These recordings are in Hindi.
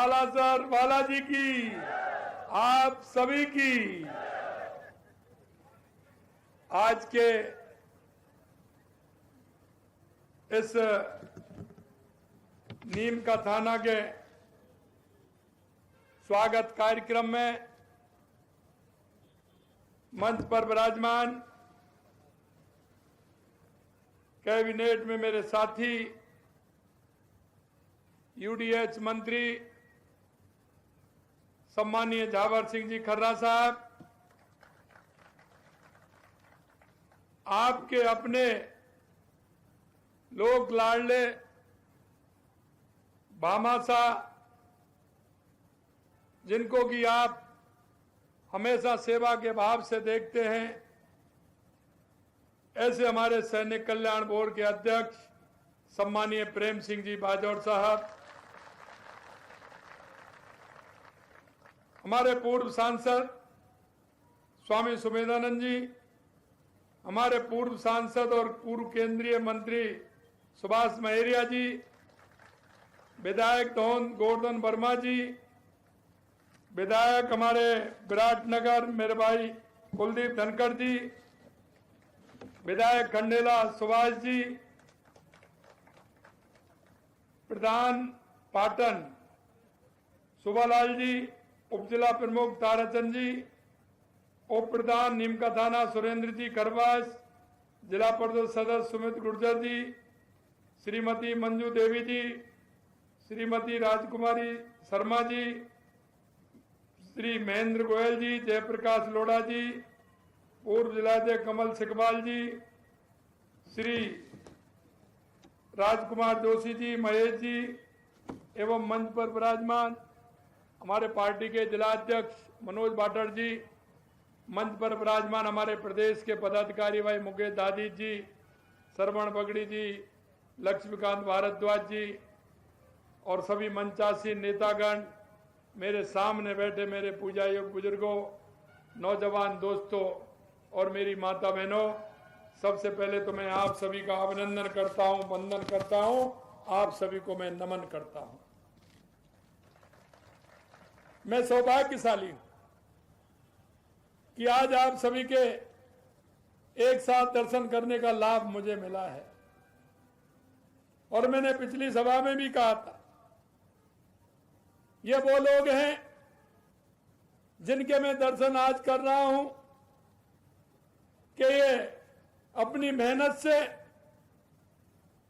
सालासर बालाजी की, आप सभी की आज के इस नीम का थाना के स्वागत कार्यक्रम में मंच पर विराजमान कैबिनेट में मेरे साथी यूडीएच मंत्री सम्मानीय झावर सिंह जी खर्रा साहब, आपके अपने लोक लाडले भामासा, जिनको कि आप हमेशा सेवा के भाव से देखते हैं, ऐसे हमारे सैनिक कल्याण बोर्ड के अध्यक्ष सम्मानीय प्रेम सिंह जी बाजौर साहब, हमारे पूर्व सांसद स्वामी सुमेधानंद जी, हमारे पूर्व सांसद और पूर्व केंद्रीय मंत्री सुभाष महरिया जी, विधायक गोवर्धन वर्मा जी, विधायक हमारे विराटनगर मेरे भाई कुलदीप धनखड़ जी, विधायक खंडेला सुभाष जी, प्रधान पाटन सुभालाल जी, उप जिला प्रमुख ताराचंद जी, उप प्रधान नीम का थाना सुरेंद्र जी खरवास, जिला परिषद सदस्य सुमित गुर्जर जी, श्रीमती मंजू देवी जी, श्रीमती राजकुमारी शर्मा जी, श्री महेंद्र गोयल जी, जयप्रकाश लोढ़ा जी, पूर्व जिलाध्यक्ष कमल सिकवाल जी, श्री राजकुमार जोशी जी, महेश जी एवं मंच पर विराजमान हमारे पार्टी के जिलाध्यक्ष मनोज बाटड़ जी, मंच पर विराजमान हमारे प्रदेश के पदाधिकारी भाई मुकेश दादी जी, श्रवण बगड़ी जी, लक्ष्मीकांत भारद्वाज जी और सभी मंचासीन नेतागण, मेरे सामने बैठे मेरे पूजा योग बुजुर्गों, नौजवान दोस्तों और मेरी माता बहनों, सबसे पहले तो मैं आप सभी का अभिनंदन करता हूं, वंदन करता हूं, आप सभी को मैं नमन करता हूं। मैं सौभाग्यशाली हूं कि आज आप सभी के एक साथ दर्शन करने का लाभ मुझे मिला है। और मैंने पिछली सभा में भी कहा था, ये वो लोग हैं जिनके मैं दर्शन आज कर रहा हूं कि ये अपनी मेहनत से,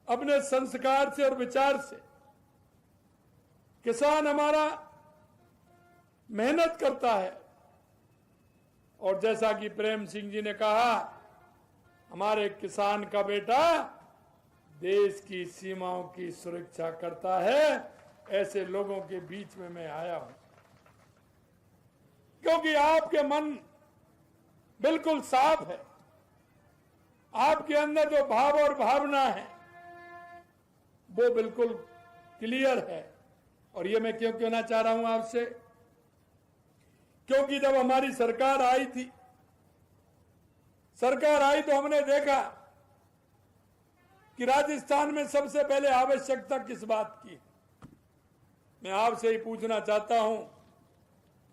अपने संस्कार से और विचार से, किसान हमारा मेहनत करता है और जैसा कि प्रेम सिंह जी ने कहा, हमारे किसान का बेटा देश की सीमाओं की सुरक्षा करता है। ऐसे लोगों के बीच में मैं आया हूं क्योंकि आपके मन बिल्कुल साफ है, आपके अंदर जो भाव और भावना है वो बिल्कुल क्लियर है। और ये मैं क्यों कहना चाह रहा हूं आपसे, क्योंकि जब हमारी सरकार आई थी, तो हमने देखा कि राजस्थान में सबसे पहले आवश्यकता किस बात की। मैं आपसे ही पूछना चाहता हूं,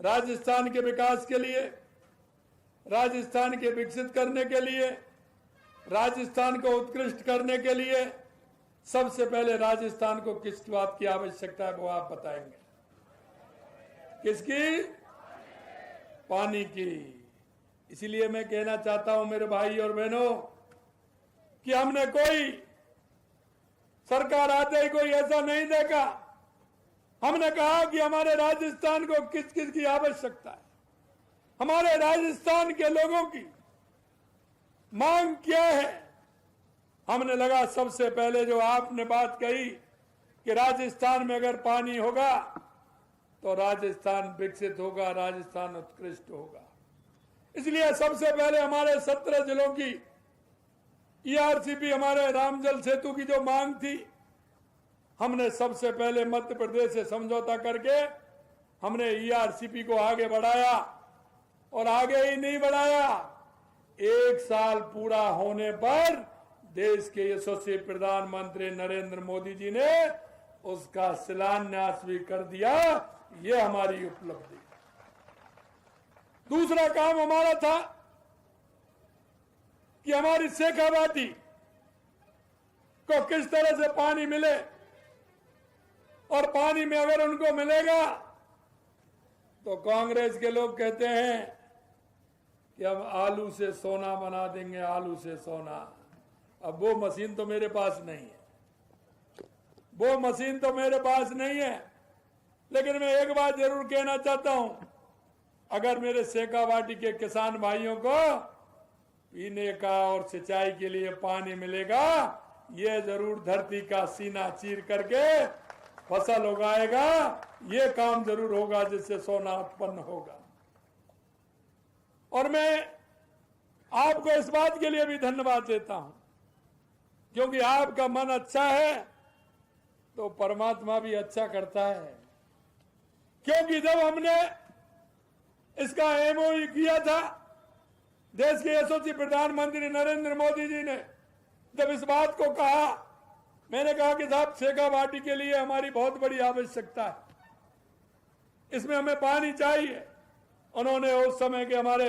राजस्थान के विकास के लिए, राजस्थान के विकसित करने के लिए, राजस्थान को उत्कृष्ट करने के लिए सबसे पहले राजस्थान को किस बात की आवश्यकता है वो आप बताएंगे? किसकी? पानी की। इसलिए मैं कहना चाहता हूं मेरे भाई और बहनों कि हमने कोई सरकार आते ही कोई ऐसा नहीं देखा, हमने कहा कि हमारे राजस्थान को किस किस की आवश्यकता है, हमारे राजस्थान के लोगों की मांग क्या है। हमने लगा सबसे पहले जो आपने बात कही कि राजस्थान में अगर पानी होगा तो राजस्थान विकसित होगा, राजस्थान उत्कृष्ट होगा। इसलिए सबसे पहले हमारे 17 जिलों की ईआरसीपी, हमारे रामजल सेतु की जो मांग थी, हमने सबसे पहले मध्य प्रदेश से समझौता करके हमने ईआरसीपी को आगे बढ़ाया। और आगे ही नहीं बढ़ाया, 1 साल पूरा होने पर देश के यशस्वी प्रधानमंत्री नरेंद्र मोदी जी ने उसका शिलान्यास भी कर दिया। ये हमारी उपलब्धि। दूसरा काम हमारा था कि हमारी शेखावाटी को किस तरह से पानी मिले, और पानी में अगर उनको मिलेगा तो कांग्रेस के लोग कहते हैं कि हम आलू से सोना बना देंगे, आलू से सोना। अब वो मशीन तो मेरे पास नहीं है, वो मशीन तो मेरे पास नहीं है, लेकिन मैं एक बात जरूर कहना चाहता हूं, अगर मेरे शेखावाटी के किसान भाइयों को पीने का और सिंचाई के लिए पानी मिलेगा, ये जरूर धरती का सीना चीर करके फसल उगाएगा। ये काम जरूर होगा जिससे सोना उत्पन्न होगा। और मैं आपको इस बात के लिए भी धन्यवाद देता हूं, क्योंकि आपका मन अच्छा है तो परमात्मा भी अच्छा करता है। क्योंकि जब हमने इसका एमओयू किया था, देश के यशस्वी प्रधानमंत्री नरेंद्र मोदी जी ने जब इस बात को कहा, मैंने कहा कि साहब शेखावाटी के लिए हमारी बहुत बड़ी आवश्यकता है, इसमें हमें पानी चाहिए। उन्होंने उस समय के हमारे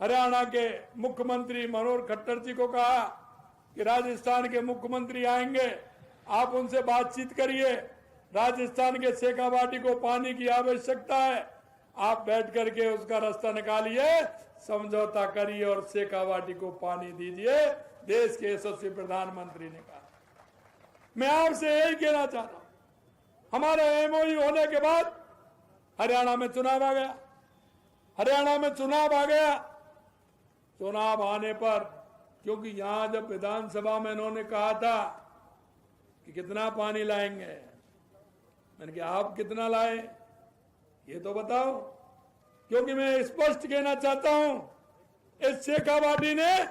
हरियाणा के मुख्यमंत्री मनोहर खट्टर जी को कहा कि राजस्थान के मुख्यमंत्री आएंगे, आप उनसे बातचीत करिए, राजस्थान के शेखावाटी को पानी की आवश्यकता है, आप बैठ करके उसका रास्ता निकालिए, समझौता करिए और शेखावाटी को पानी दीजिए। देश के यशस्वी प्रधानमंत्री ने कहा। मैं आपसे यही कहना चाहता हूं, हमारे एमओयू होने के बाद हरियाणा में चुनाव आ गया। हरियाणा में चुनाव आ गया। चुनाव आने पर, क्योंकि यहां जब विधानसभा में इन्होंने कहा था कि कितना पानी लाएंगे, मैंने कहा आप कितना लाए ये तो बताओ, क्योंकि मैं स्पष्ट कहना चाहता हूं, इस शेखावाटी ने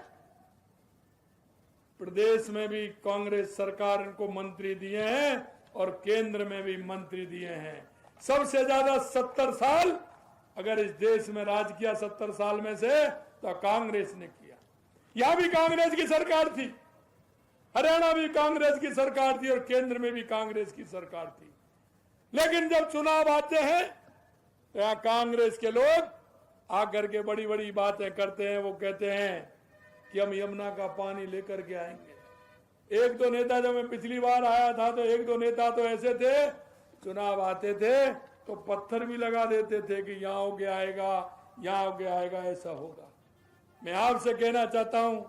प्रदेश में भी कांग्रेस सरकार को मंत्री दिए हैं और केंद्र में भी मंत्री दिए हैं। सबसे ज्यादा 70 साल अगर इस देश में राज किया 70 साल में से, तो कांग्रेस ने किया। यहां भी कांग्रेस की सरकार थी, हरियाणा भी कांग्रेस की सरकार थी और केंद्र में भी कांग्रेस की सरकार थी। लेकिन जब चुनाव आते हैं तो यहां कांग्रेस के लोग आकर के बड़ी बड़ी बातें करते हैं। वो कहते हैं कि हम यमुना का पानी लेकर के आएंगे। एक दो नेता, जब मैं पिछली बार आया था तो एक दो नेता तो ऐसे थे, चुनाव आते थे तो पत्थर भी लगा देते थे कि यहां होके आएगा, यहां होके आएगा, ऐसा होगा। मैं आपसे कहना चाहता हूं,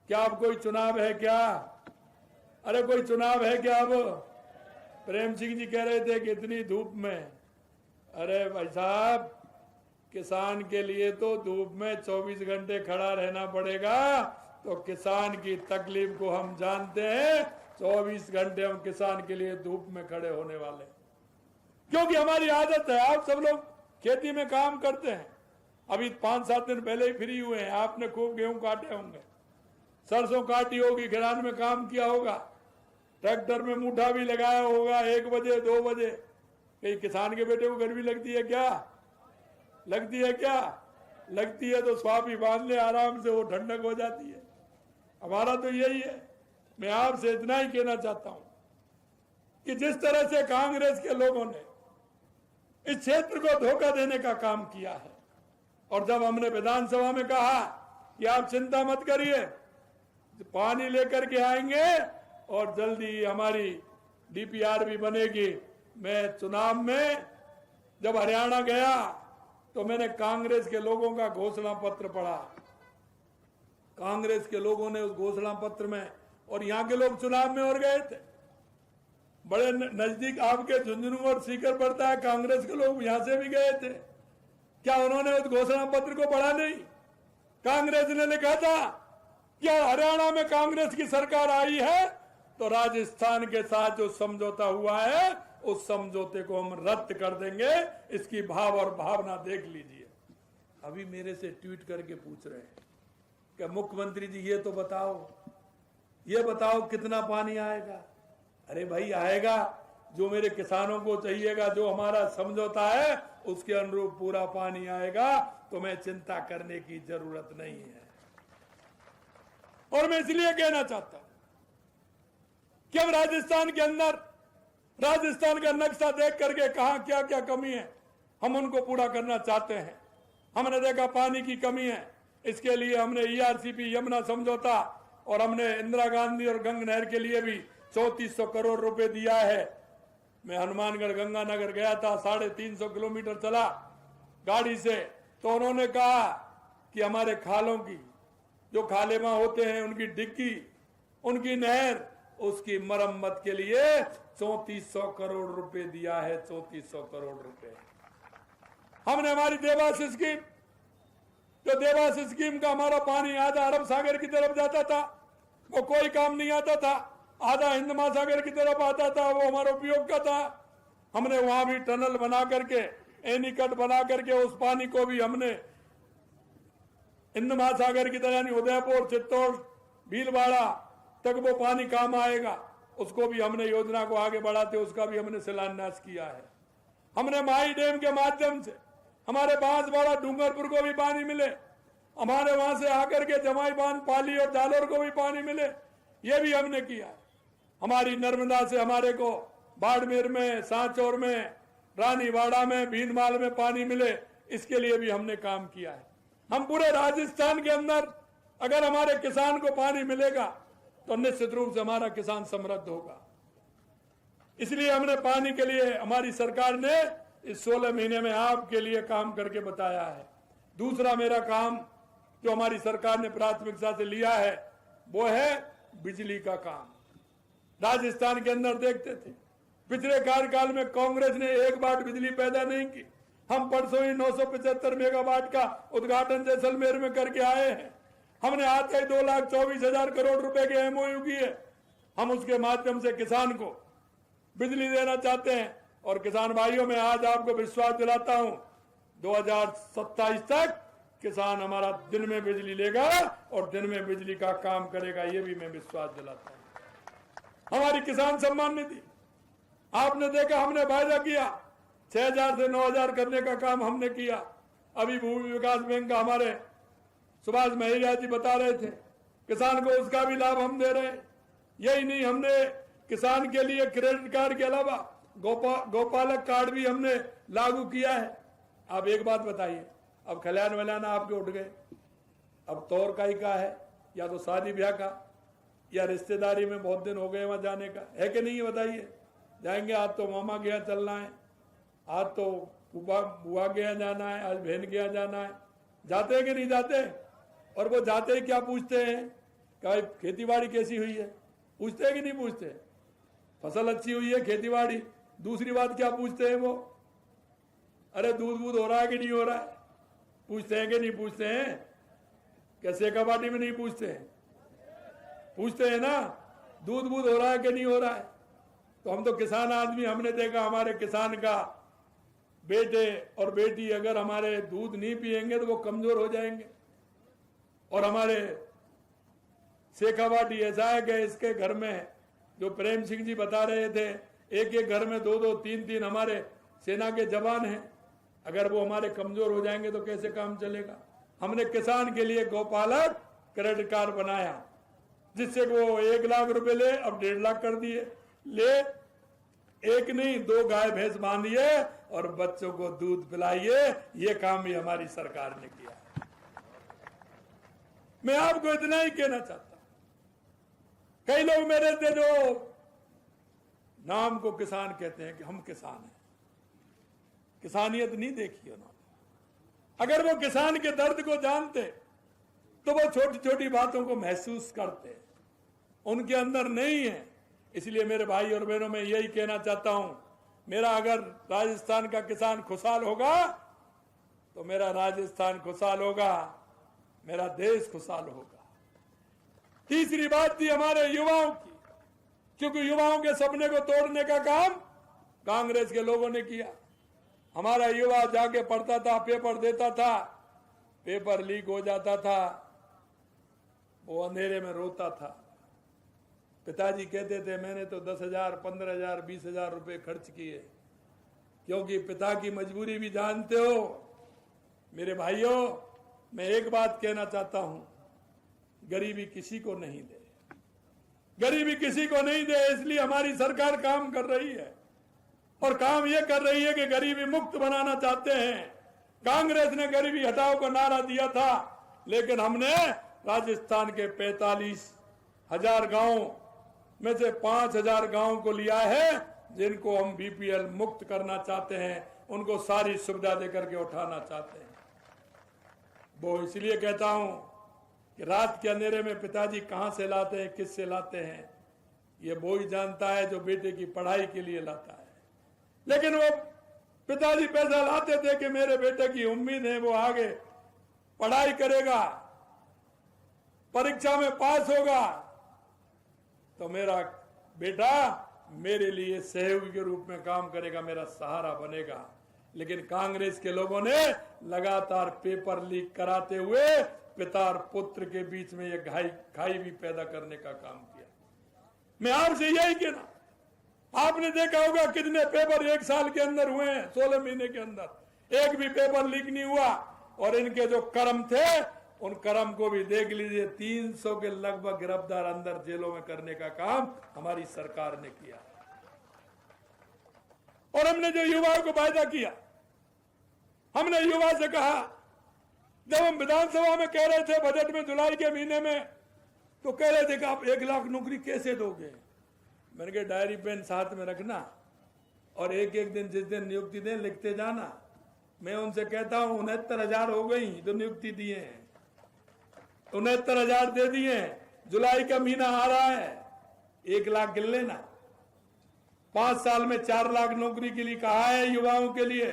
क्या अब कोई चुनाव है क्या? अरे कोई चुनाव है क्या? अब प्रेम सिंह जी कह रहे थे कि इतनी धूप में, अरे भाई साहब, किसान के लिए तो धूप में 24 घंटे खड़ा रहना पड़ेगा। तो किसान की तकलीफ को हम जानते हैं। 24 घंटे हम किसान के लिए धूप में खड़े होने वाले, क्योंकि हमारी आदत है। आप सब लोग खेती में काम करते हैं, अभी 5-7 दिन पहले ही फ्री हुए हैं। आपने खूब गेहूं काटे होंगे, सरसों काटी होगी, खिलान में काम किया होगा, ट्रैक्टर में मूठा भी लगाया होगा 1 बजे 2 बजे। कहीं किसान के बेटे को गर्मी लगती है क्या? लगती है क्या? लगती है तो स्वामी बांध ले आराम से, वो ठंडक हो जाती है। हमारा तो यही है। मैं आपसे इतना ही कहना चाहता हूं कि जिस तरह से कांग्रेस के लोगों ने इस क्षेत्र को धोखा देने का काम किया है, और जब हमने विधानसभा में कहा कि आप चिंता मत करिए, पानी लेकर के आएंगे और जल्दी हमारी डीपीआर भी बनेगी। मैं चुनाव में जब हरियाणा गया तो मैंने कांग्रेस के लोगों का घोषणा पत्र पढ़ा। कांग्रेस के लोगों ने उस घोषणा पत्र में, और यहां के लोग चुनाव में और गए थे, बड़े नजदीक आपके झुंझुनू और सीकर पड़ता है, कांग्रेस के लोग यहां से भी गए थे। क्या उन्होंने उस घोषणा पत्र को पढ़ा नहीं? कांग्रेस ने लिखा था कि हरियाणा में कांग्रेस की सरकार आई है तो राजस्थान के साथ जो समझौता हुआ है उस समझौते को हम रद्द कर देंगे। इसकी भाव और भावना देख लीजिए। अभी मेरे से ट्वीट करके पूछ रहे हैं कि मुख्यमंत्री जी ये तो बताओ, ये बताओ कितना पानी आएगा। अरे भाई आएगा, जो मेरे किसानों को चाहिएगा, जो हमारा समझौता है उसके अनुरूप पूरा पानी आएगा, तो मैं चिंता करने की जरूरत नहीं है। और मैं इसलिए कहना चाहता हूं कि अब राजस्थान के अंदर राजस्थान का नक्शा देख करके कहा क्या क्या कमी है, हम उनको पूरा करना चाहते हैं। हमने देखा पानी की कमी है, इसके लिए हमने ERCP यमुना समझौता और हमने इंदिरा गांधी और गंग नहर के लिए भी 3400 करोड़ रुपए दिया है। मैं हनुमानगढ़ गंगानगर गया था, 350 किलोमीटर चला गाड़ी से, तो उन्होंने कहा कि हमारे खालों की जो खाले वहां होते हैं, उनकी डिग्गी, उनकी नहर, उसकी मरम्मत के लिए 3400 करोड़ रुपए दिया है। 3400 करोड़ रुपए हमने हमारी देवास स्कीम, जो देवास स्कीम का हमारा पानी आधा अरब सागर की तरफ जाता था, वो कोई काम नहीं आता था, आधा हिंद महासागर की तरफ आता था, वो हमारा उपयोग का था। हमने वहां भी टनल बना करके, एनीकट बना करके उस पानी को भी हमने हिंद महासागर की तरह, यानी उदयपुर, चित्तौड़, भीलवाड़ा तक वो पानी काम आएगा, उसको भी हमने योजना को आगे बढ़ाते उसका भी हमने शिलान्यास किया है। हमने माही डैम के माध्यम से हमारे बांसवाड़ा, डूंगरपुर को भी पानी मिले, हमारे वहां से आकर के जमाई बांध, पाली और जालोर को भी पानी मिले, ये भी हमने किया है। हमारी नर्मदा से हमारे को बाड़मेर में, सांचौर में, रानीवाड़ा में, भीनमाल में पानी मिले, इसके लिए भी हमने काम किया है। हम पूरे राजस्थान के अंदर अगर हमारे किसान को पानी मिलेगा तो निश्चित रूप से हमारा किसान समृद्ध होगा। इसलिए हमने पानी के लिए, हमारी सरकार ने इस 16 महीने में आपके लिए काम करके बताया है। दूसरा मेरा काम जो हमारी सरकार ने प्राथमिकता से लिया है वो है बिजली का काम। राजस्थान के अंदर देखते थे पिछले कार्यकाल में कांग्रेस ने 1 वाट बिजली पैदा नहीं की। हम परसों ही 975 मेगावाट का उद्घाटन जैसलमेर में करके आए हैं। हमने आज तक 2,24,000 करोड़ रुपए के MOU किए। हम उसके माध्यम से किसान को बिजली देना चाहते हैं और किसान भाइयों में आज आपको विश्वास दिलाता हूं 2027 तक किसान हमारा दिन में बिजली लेगा और दिन में बिजली का काम करेगा, ये भी मैं विश्वास दिलाता हूं। हमारी किसान सम्मान निधि आपने देखा, हमने वायदा किया 6,000 से 9,000 करने का काम हमने किया। अभी भूमि विकास बैंक का हमारे सुभाष महिरिया जी बता रहे थे, किसान को उसका भी लाभ हम दे रहे हैं। यही नहीं, हमने किसान के लिए क्रेडिट कार्ड के अलावा गौपालक कार्ड भी हमने लागू किया है। आप एक बात बताइए, अब खलियान वलियान आपके उठ गए, अब तौर का ही का है, या तो शादी ब्याह का, या रिश्तेदारी में बहुत दिन हो गए वहां जाने का है कि नहीं है, बताइए। जाएंगे, आज तो मामा गया चलना है, आज तो बुआ गया जाना है, आज बहन गया जाना है। जाते हैं कि नहीं जाते? और वो जाते ही क्या पूछते हैं कि भाई खेती कैसी हुई है, पूछते हैं कि नहीं पूछते? फसल अच्छी हुई है, खेती बाड़ी। दूसरी बात क्या पूछते हैं वो? अरे दूध हो रहा है कि नहीं हो रहा है, पूछते हैं कि नहीं पूछते हैं? कैसे कबाटी में नहीं पूछते हैं? पूछते हैं ना, दूध हो रहा है कि नहीं हो रहा है। तो हम तो किसान आदमी, हमने देखा हमारे किसान का बेटे और बेटी अगर हमारे दूध नहीं पिएंगे तो वो कमजोर हो जाएंगे। और हमारे शेखावाटी ऐसा है कि इसके घर में, जो प्रेम सिंह जी बता रहे थे, एक एक घर में 2-2, 3-3 हमारे सेना के जवान हैं। अगर वो हमारे कमजोर हो जाएंगे तो कैसे काम चलेगा। हमने किसान के लिए गौपालक क्रेडिट कार्ड बनाया, जिससे वो 1 लाख रुपए ले, अब 1.5 लाख कर दिए। ले, एक नहीं 2 गाय भैंस बांधिए और बच्चों को दूध पिलाइए। ये काम भी हमारी सरकार ने किया है। मैं आपको इतना ही कहना चाहता हूं, कई लोग मेरे से जो नाम को किसान कहते हैं कि हम किसान हैं, किसानियत नहीं देखी उन्होंने। अगर वो किसान के दर्द को जानते तो वो छोटी छोटी बातों को महसूस करते, उनके अंदर नहीं है। इसलिए मेरे भाई और बहनों, मैं यही कहना चाहता हूं, मेरा अगर राजस्थान का किसान खुशहाल होगा तो मेरा राजस्थान खुशहाल होगा, मेरा देश खुशहाल होगा। तीसरी बात थी हमारे युवाओं की, क्योंकि युवाओं के सपने को तोड़ने का काम कांग्रेस के लोगों ने किया। हमारा युवा जाके पढ़ता था, पेपर देता था, पेपर लीक हो जाता था, वो अंधेरे में रोता था। पिताजी कहते थे मैंने तो 10,000, 15,000, 20,000 रुपए खर्च किए, क्योंकि पिता की मजबूरी भी जानते हो। मेरे भाइयों, मैं एक बात कहना चाहता हूं, गरीबी किसी को नहीं दे, गरीबी किसी को नहीं दे। इसलिए हमारी सरकार काम कर रही है। और काम ये कर रही है कि गरीबी मुक्त बनाना चाहते हैं। कांग्रेस ने गरीबी हटाओ का नारा दिया था, लेकिन हमने राजस्थान के 45,000 गांव में से 5,000 गांव को लिया है, जिनको हम बीपीएल मुक्त करना चाहते हैं, उनको सारी सुविधा देकर के उठाना चाहते हैं। वो इसलिए कहता हूं कि रात के अंधेरे में पिताजी कहां से लाते हैं, किससे लाते हैं, ये वो ही जानता है जो बेटे की पढ़ाई के लिए लाता है। लेकिन वो पिताजी पैसा लाते थे कि मेरे बेटे की उम्मीद है वो आगे पढ़ाई करेगा, परीक्षा में पास होगा, तो मेरा बेटा मेरे लिए सहयोगी के रूप में काम करेगा, मेरा सहारा बनेगा। लेकिन कांग्रेस के लोगों ने लगातार पेपर लीक कराते हुए पिता और पुत्र के बीच में यह खाई भी पैदा करने का काम किया। मैं आपसे यही कहना, आपने देखा होगा कितने पेपर एक साल के अंदर हुए हैं, 16 महीने के अंदर एक भी पेपर लीक नहीं हुआ। और इनके जो कर्म थे उन कर्म को भी देख लीजिए, 300 के लगभग गिरफ्तार अंदर जेलों में करने का काम हमारी सरकार ने किया। और हमने जो युवाओं को वायदा किया, हमने युवा से कहा, जब हम विधानसभा में कह रहे थे बजट में जुलाई के महीने में, तो कह रहे थे कि आप 1 लाख नौकरी कैसे दोगे। मैंने कहा डायरी पेन साथ में रखना और एक एक दिन जिस दिन नियुक्ति दें लिखते जाना। मैं उनसे कहता हूं 69,000 हो गई तो नियुक्ति दिए हैं, 69,000 दे दिए। जुलाई का महीना आ रहा है, 1 लाख गिन लेना। 5 साल में 4 लाख नौकरी के लिए कहा है युवाओं के लिए,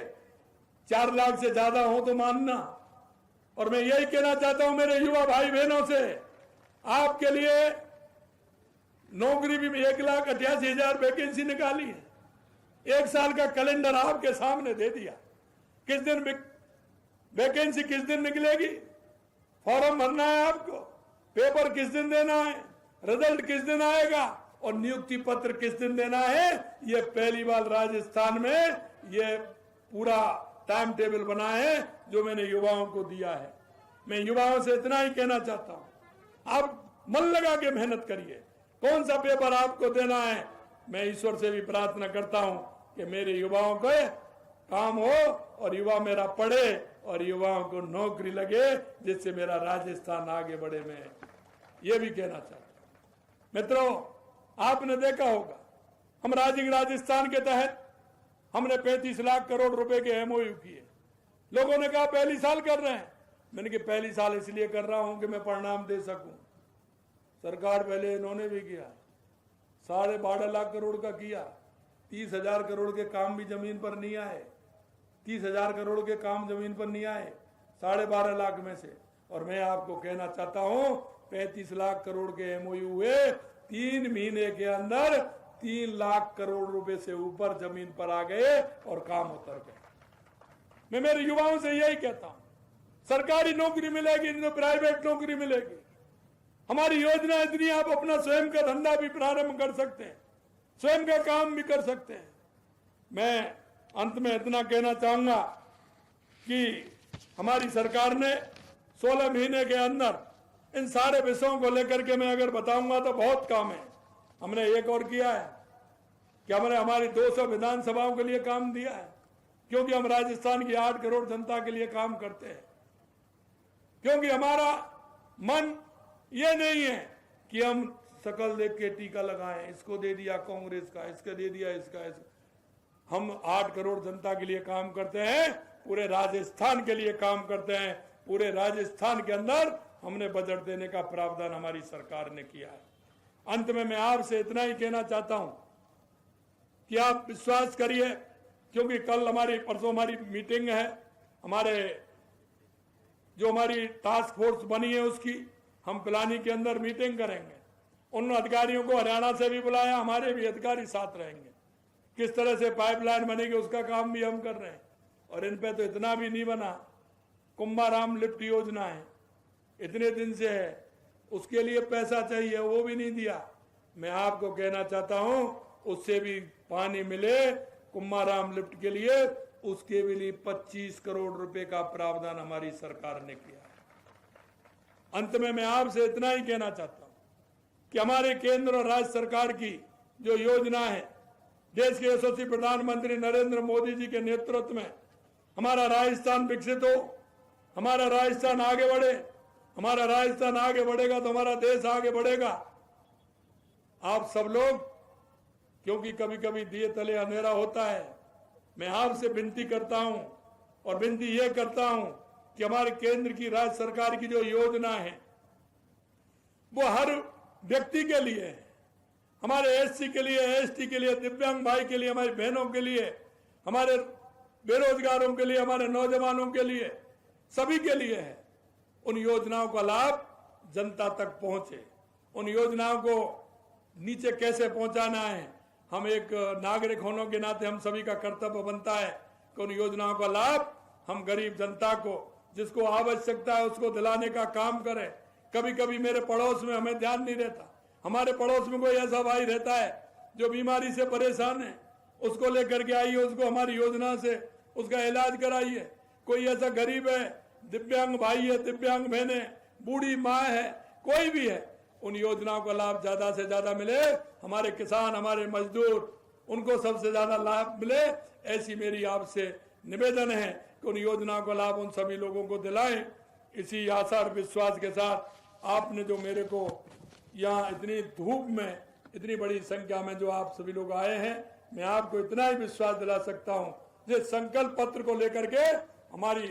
4 लाख से ज्यादा हो तो मानना। और मैं यही कहना चाहता हूं मेरे युवा भाई बहनों से, आपके लिए नौकरी भी 1,88,000 वैकेंसी निकाली है। 1 साल का कैलेंडर आपके सामने दे दिया, किस दिन वैकेंसी किस दिन निकलेगी, फॉर्म भरना है आपको, पेपर किस दिन देना है, रिजल्ट किस दिन आएगा और नियुक्ति पत्र किस दिन देना है। ये पहली बार राजस्थान में ये पूरा टाइम टेबल बना है जो मैंने युवाओं को दिया है। मैं युवाओं से इतना ही कहना चाहता हूं, आप मन लगा के मेहनत करिए। कौन सा पेपर आपको देना है, मैं ईश्वर से भी प्रार्थना करता हूं कि मेरे युवाओं को काम हो और युवा मेरा पढ़े और युवाओं को नौकरी लगे, जिससे मेरा राजस्थान आगे बढ़े। मैं ये भी कहना चाहता हूं। मित्रों, आपने देखा होगा हम राजस्थान के तहत हमने 35 लाख करोड़ रुपए के एमओयू किए। लोगों ने कहा पहली साल कर रहे हैं। मैंने कहा पहली साल इसलिए कर रहा हूं कि मैं परिणाम दे सकूं। सरकार पहले इन्होंने भी किया, 12.5 लाख करोड़ का किया, 30,000 करोड़ के काम भी जमीन पर नहीं आए, 30,000 करोड़ के काम जमीन पर नहीं आए 12.5 लाख में से। और मैं आपको कहना चाहता हूं 35 लाख करोड़ के एमओयू हुए, 3 महीने के अंदर 3 लाख करोड़ रुपए से ऊपर जमीन पर आ गए और काम उतर गए। मैं मेरे युवाओं से यही कहता हूं, सरकारी नौकरी मिलेगी नहीं तो प्राइवेट नौकरी मिलेगी। हमारी योजना इतनी, आप अपना स्वयं का धंधा भी प्रारंभ कर सकते हैं, स्वयं का काम भी कर सकते हैं। मैं अंत में इतना कहना चाहूंगा कि हमारी सरकार ने 16 महीने के अंदर इन सारे विषयों को लेकर के मैं अगर बताऊंगा तो बहुत काम है। हमने एक और किया है कि हमने हमारी 200 विधानसभाओं के लिए काम दिया है, क्योंकि हम राजस्थान की 8 करोड़ जनता के लिए काम करते हैं। क्योंकि हमारा मन ये नहीं है कि हम शकल देख के टीका लगाएं, इसको दे दिया कांग्रेस का, इसका दे दिया इसका। हम 8 करोड़ जनता के लिए काम करते हैं, पूरे राजस्थान के लिए काम करते हैं। पूरे राजस्थान के अंदर हमने बजट देने का प्रावधान हमारी सरकार ने किया है। अंत में मैं आपसे इतना ही कहना चाहता हूं कि आप विश्वास करिए, क्योंकि कल परसों हमारी मीटिंग है, हमारी टास्क फोर्स बनी है उसकी हम प्लानिंग के अंदर मीटिंग करेंगे। उन अधिकारियों को हरियाणा से भी बुलाया, हमारे भी अधिकारी साथ रहेंगे। किस तरह से पाइपलाइन बनेगी उसका काम भी हम कर रहे हैं। और इन पे तो इतना भी नहीं बना, कुंभाराम लिफ्ट योजना है, इतने दिन से है, उसके लिए पैसा चाहिए, वो भी नहीं दिया। मैं आपको कहना चाहता हूं उससे भी पानी मिले कुंभाराम लिफ्ट के लिए, उसके भी लिए 25 करोड़ रुपए का प्रावधान हमारी सरकार ने किया है। अंत में मैं आपसे इतना ही कहना चाहता हूं कि हमारे केंद्र और राज्य सरकार की जो योजना है देश के यशस्वी प्रधानमंत्री नरेंद्र मोदी जी के नेतृत्व में हमारा राजस्थान विकसित हो, हमारा राजस्थान आगे बढ़े। हमारा राजस्थान आगे बढ़ेगा तो हमारा देश आगे बढ़ेगा। आप सब लोग, क्योंकि कभी कभी दिए तले अंधेरा होता है, मैं आपसे विनती करता हूं और विनती यह करता हूं कि हमारे केंद्र की राज्य सरकार की जो योजना है वो हर व्यक्ति के लिए है। हमारे एससी के लिए, एसटी के लिए, दिव्यांग भाई के लिए, हमारी बहनों के लिए, हमारे बेरोजगारों के लिए, हमारे नौजवानों के लिए, सभी के लिए है। उन योजनाओं का लाभ जनता तक पहुंचे। उन योजनाओं को नीचे कैसे पहुंचाना है, हम एक नागरिक होने के नाते हम सभी का कर्तव्य बनता है कि उन योजनाओं का लाभ हम गरीब जनता को, जिसको आवश्यकता है, उसको दिलाने का काम करें। कभी कभी मेरे पड़ोस में हमें ध्यान नहीं रहता, हमारे पड़ोस में कोई ऐसा भाई रहता है जो बीमारी से परेशान है, उसको लेकर के आइए, उसको हमारी योजना से उसका इलाज कराइए। कोई ऐसा गरीब है, दिव्यांग भाई है, दिव्यांग बहन है, बूढ़ी माँ है, कोई भी है, उन योजनाओं का लाभ ज्यादा से ज्यादा मिले। हमारे किसान, हमारे मजदूर, उनको सबसे ज्यादा लाभ मिले। ऐसी मेरी आपसे निवेदन है कि उन योजनाओं का लाभ उन सभी लोगों को दिलाएं। इसी आशा और विश्वास के साथ आपने जो मेरे को यहाँ इतनी धूप में, इतनी बड़ी संख्या में जो आप सभी लोग आए हैं, मैं आपको इतना ही विश्वास दिला सकता हूँ, जिस संकल्प पत्र को लेकर के हमारी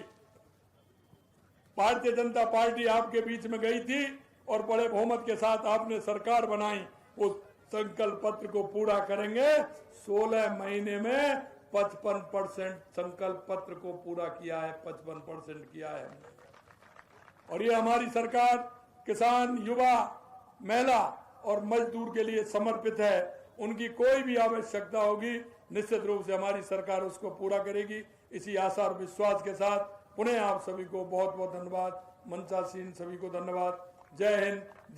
भारतीय जनता पार्टी आपके बीच में गई थी और बड़े बहुमत के साथ आपने सरकार बनाई, उस संकल्प पत्र को पूरा करेंगे। 16 महीने में 55% संकल्प पत्र को पूरा किया है, 55% किया है हमने। और ये हमारी सरकार किसान, युवा, महिला और मजदूर के लिए समर्पित है। उनकी कोई भी आवश्यकता होगी, निश्चित रूप से हमारी सरकार उसको पूरा करेगी। इसी आशा और विश्वास के साथ पुनः आप सभी को बहुत बहुत धन्यवाद। मंचासीन सभी को धन्यवाद। जय हिंद।